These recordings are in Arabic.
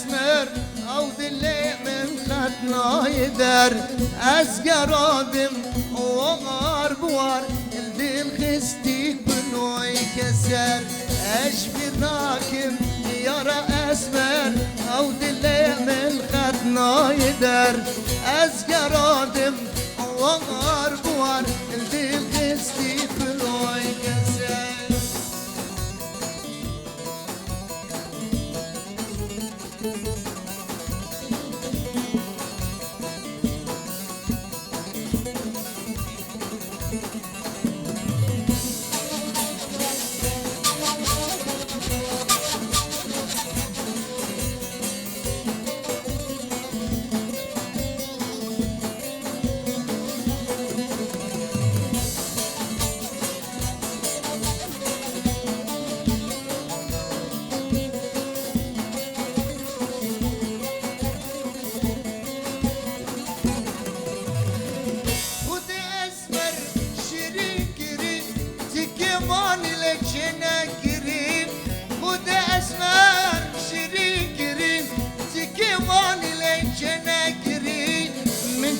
اسمر او دلي من خدنا يدر اسقرادم وغار بوار الدين خستيك بنو يكسر اشبر ناكم يرى اسمر او دلي من خدنا يدر اسقرادم وغار بوار الدين خستيك بنو يكسر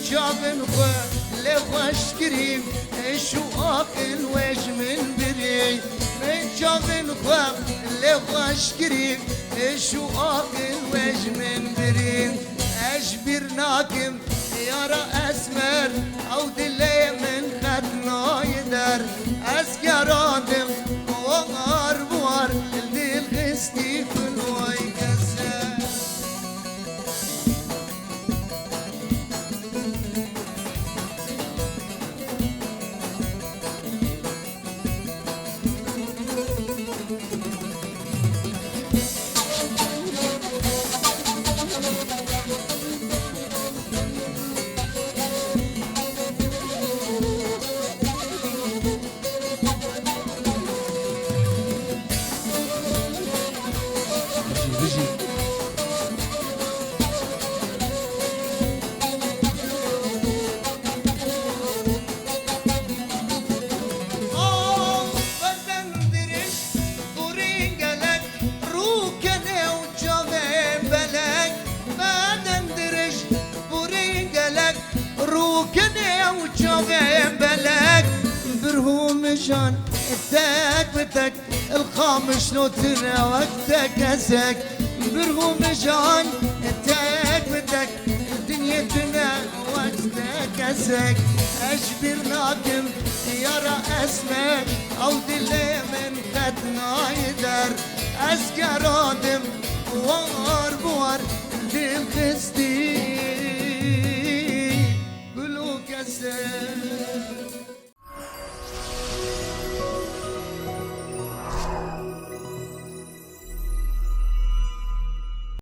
شافن خو لخوش كريم شو اقل وش من بري من شافن خو لخوش كريم شو اقل وش من بري اشبر ناكم يا اسمر او دلي من خدنا يدر اسكرادم وغار بوار الدل غستي فلوي كسر مشان التك بتك الخامش نوتنا وقتك اسك برغو مشان التك بتك دنيتنا وقتك اسك اشبر ناكم يا اسمك او دلي من خدنا يدر اسكرادم وار بوار دل خستي قلو كسر